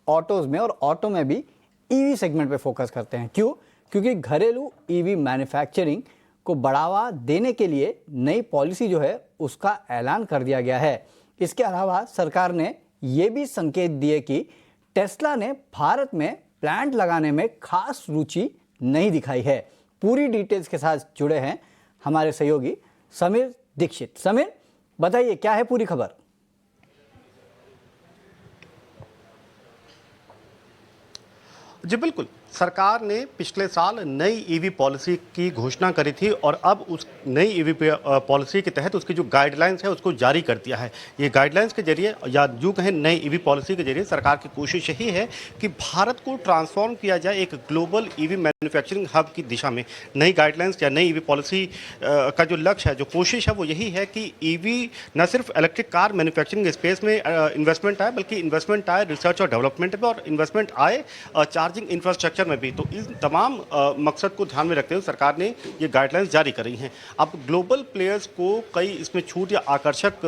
Autos में और auto में भी ईवी सेगमेंट पे फोकस करते हैं। क्यों? क्योंकि घरेलू ईवी मैन्युफैक्चरिंग को बढ़ावा देने के लिए नई पॉलिसी जो है उसका ऐलान कर दिया गया है। इसके अलावा सरकार ने ये भी संकेत दिए कि टेस्ला ने भारत में प्लांट लगाने में खास रुचि नहीं दिखाई है। पूरी डिटेल्स के साथ जुड़े हैं हमारे सहयोगी समीर दीक्षित। समीर, बताइए क्या है पूरी खबर? जी बिल्कुल, सरकार ने पिछले साल नई ईवी पॉलिसी की घोषणा करी थी और अब उस नई ईवी पॉलिसी के तहत उसकी जो गाइडलाइंस है उसको जारी कर दिया है। ये गाइडलाइंस के जरिए या यूँ कहें नई ईवी पॉलिसी के जरिए सरकार की कोशिश यही है कि भारत को ट्रांसफॉर्म किया जाए एक ग्लोबल ईवी मैन्युफैक्चरिंग हब की दिशा में। नई गाइडलाइंस या नई ईवी पॉलिसी का जो लक्ष्य है, जो कोशिश है, वो यही है कि ईवी न सिर्फ इलेक्ट्रिक कार मैन्युफैक्चरिंग स्पेस में इन्वेस्टमेंट आए, बल्कि इन्वेस्टमेंट आए रिसर्च और डेवलपमेंट में, और इन्वेस्टमेंट आए चार्जिंग इंफ्रास्ट्रक्चर में भी। तो इन तमाम मकसद को ध्यान में रखते हुए सरकार ने ये गाइडलाइंस जारी कर रही हैं। अब ग्लोबल प्लेयर्स को कई इसमें छूट या आकर्षक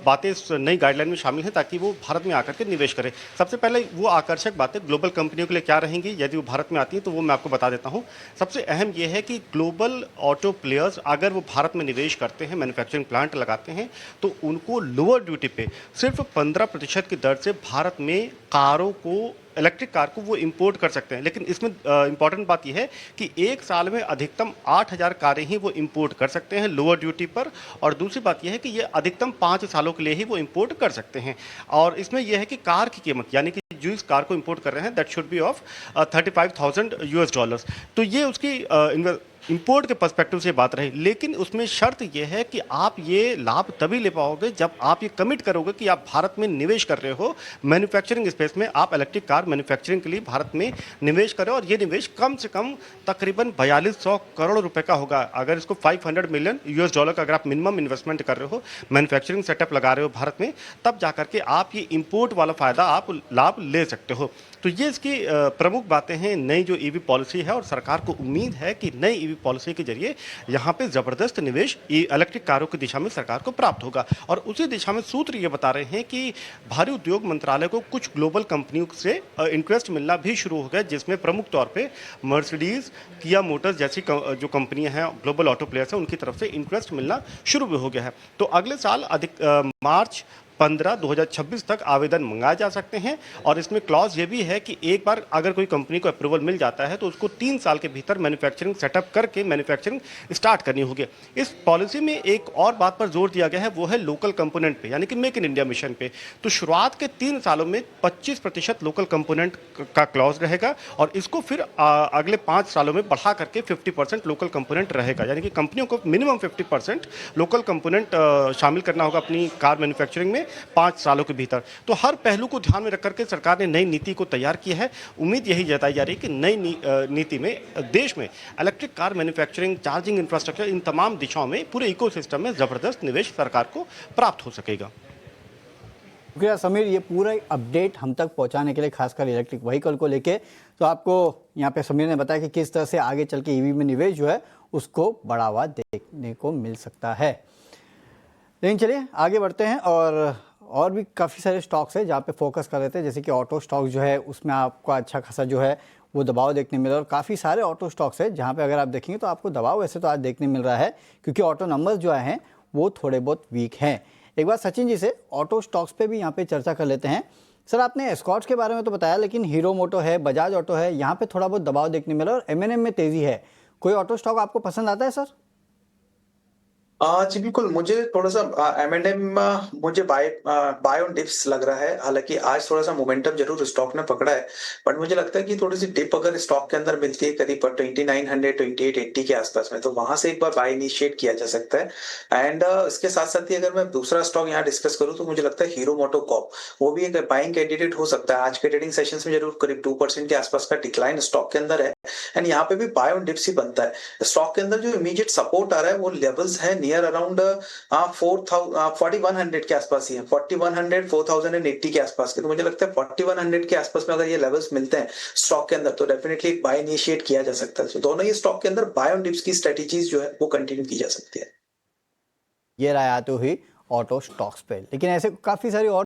बातें इस नई गाइडलाइन में शामिल हैं ताकि वो भारत में आकर के निवेश करें। सबसे पहले वो आकर्षक बातें ग्लोबल कंपनियों के लिए क्या रहेंगी यदि वो भारत में आती हैं, तो वो मैं आपको बता देता हूँ। सबसे अहम ये है कि ग्लोबल ऑटो प्लेयर्स अगर वो भारत में निवेश करते हैं, मैन्युफैक्चरिंग प्लांट लगाते हैं, तो उनको लोअर ड्यूटी पे सिर्फ 15% की दर से भारत में कारों को, इलेक्ट्रिक कार को वो इंपोर्ट कर सकते हैं। लेकिन इसमें इंपॉर्टेंट बात यह है कि एक साल में अधिकतम 8,000 कारें ही वो इंपोर्ट कर सकते हैं लोअर ड्यूटी पर, और दूसरी बात यह है कि ये अधिकतम 5 सालों के लिए ही वो इंपोर्ट कर सकते हैं। और इसमें यह है कि कार की कीमत, यानी कि जो इस कार को इंपोर्ट कर रहे हैं, दैट शुड बी ऑफ $35,000। तो ये उसकी इंपोर्ट के पर्सपेक्टिव से बात रही। लेकिन उसमें शर्त यह है कि आप ये लाभ तभी ले पाओगे जब आप ये कमिट करोगे कि आप भारत में निवेश कर रहे हो मैन्युफैक्चरिंग स्पेस में। आप इलेक्ट्रिक कार मैन्युफैक्चरिंग के लिए भारत में निवेश कर रहे हो, और ये निवेश कम से कम तकरीबन 4200 करोड़ रुपए का होगा। अगर इसको $500 मिलियन का अगर आप मिनिमम इन्वेस्टमेंट कर रहे हो, मैन्युफैक्चरिंग सेटअप लगा रहे हो भारत में, तब जाकर के आप ये इंपोर्ट वाला फायदा आप लाभ ले सकते हो। तो ये इसकी प्रमुख बातें हैं नई जो ईवी पॉलिसी है, और सरकार को उम्मीद है कि नई ईवी पॉलिसी के जरिए यहाँ पे जबरदस्त निवेश इलेक्ट्रिक कारों की दिशा में सरकार को प्राप्त होगा। और उसी दिशा में सूत्र ये बता रहे हैं कि भारी उद्योग मंत्रालय को कुछ ग्लोबल कंपनियों से इंटरेस्ट मिलना भी शुरू हो गया, जिसमें प्रमुख तौर पे मर्सिडीज, किया मोटर्स जैसी जो कंपनियां हैं, ग्लोबल ऑटो प्लेयर्स हैं, उनकी तरफ से इंटरेस्ट मिलना शुरू भी हो गया है। तो अगले साल मार्च 15, 2026 तक आवेदन मंगाए जा सकते हैं। और इसमें क्लॉज ये भी है कि एक बार अगर कोई कंपनी को अप्रूवल मिल जाता है तो उसको 3 साल के भीतर मैन्युफैक्चरिंग सेटअप करके मैन्युफैक्चरिंग स्टार्ट करनी होगी। इस पॉलिसी में एक और बात पर जोर दिया गया है, वो है लोकल कंपोनेंट पे, यानी कि मेक इन इंडिया मिशन पे। तो शुरुआत के 3 सालों में 25% लोकल कंपोनेंट का क्लॉज रहेगा, और इसको फिर अगले 5 सालों में बढ़ा करके 50% लोकल कंपोनेंट रहेगा। यानी कि कंपनियों को मिनिमम 50% लोकल कंपोनेंट शामिल करना होगा अपनी कार मैन्युफैक्चरिंग में 5 सालों के भीतर। तो हर पहलू को ध्यान में रख करके सरकार ने नई नीति को तैयार किया है। उम्मीद यही जताई जा रही है कि नई नीति में देश में electric car manufacturing, charging infrastructure, इन तमाम दिशाओं में पूरे इकोसिस्टम में जबरदस्त निवेश सरकार को प्राप्त हो सकेगा। शुक्रिया समीर, ये पूरा अपडेट हम तक पहुंचाने के लिए, खासकर इलेक्ट्रिक व्हीकल को लेके। तो आपको यहाँ पे समीर ने बताया कि किस तरह से आगे चल के ईवी में निवेश जो है उसको बढ़ावा देखने को मिल सकता है। लेकिन चलिए आगे बढ़ते हैं, और भी काफ़ी सारे स्टॉक्स हैं जहाँ पे फोकस कर रहे थे, जैसे कि ऑटो स्टॉक जो है उसमें आपको अच्छा खासा जो है वो दबाव देखने मिल रहा है। और काफ़ी सारे ऑटो स्टॉक्स हैं जहाँ पे अगर आप देखेंगे तो आपको दबाव वैसे तो आज देखने मिल रहा है, क्योंकि ऑटो नंबर्स जो आए हैं वो थोड़े बहुत वीक हैं। एक बार सचिन जी से ऑटो स्टॉक्स पे भी यहाँ पे चर्चा कर लेते हैं। सर, आपने एस्कॉर्ट्स के बारे में तो बताया, लेकिन हीरो मोटो है, बजाज ऑटो है, यहाँ पे थोड़ा बहुत दबाव देखने मिल रहा है, और M&M में तेज़ी है। कोई ऑटो स्टॉक आपको पसंद आता है सर? जी बिल्कुल, मुझे थोड़ा-सा M&M मुझे बाय ऑन डिप्स लग रहा है। हालाँकि आज थोड़ा-सा मोमेंटम ज़रूर स्टॉक ने पकड़ा है, बट मुझे लगता है कि थोड़ी-सी डिप अगर स्टॉक के अंदर मिलती है करीब 2900, 2880 के आसपास में, तो वहाँ से एक बार बाय इनिशिएट किया जा सकता है। एंड इसके साथ-साथ ही अगर मैं दूसरा स्टॉक यहाँ डिस्कस करूँ तो मुझे लगता है हीरो मोटोकॉर्प, वो भी एक बाइंग कैंडिडेट हो सकता है। आज के ट्रेडिंग सेशंस में ज़रूर करीब 2% के आसपास का डिक्लाइन स्टॉक के अंदर है, एंड यहाँ पे भी बाय ऑन डिप्स ही बनता है। स्टॉक के अंदर जो इमीडिएट सपोर्ट आ रहा है वो लेवल्स है नियर अराउंड 4100 के आसपास ही है। 4100, 4080 के आसपास के। तो मुझे लगता है 4100 के आसपास में अगर ये लेवल्स मिलते हैं स्टॉक के अंदर, तो डेफिनेटली एक बाय इनिशिएट किया जा सकता है। तो दोनों ही स्टॉक के अंदर बाय ऑन डिप्स की स्ट्रेटेजीज जो है वो कंटिन्यू की जा सकती है। ये राय आती हुई ऑटो स्टॉक्स पे, लेकिन ऐसे काफ़ी सारी और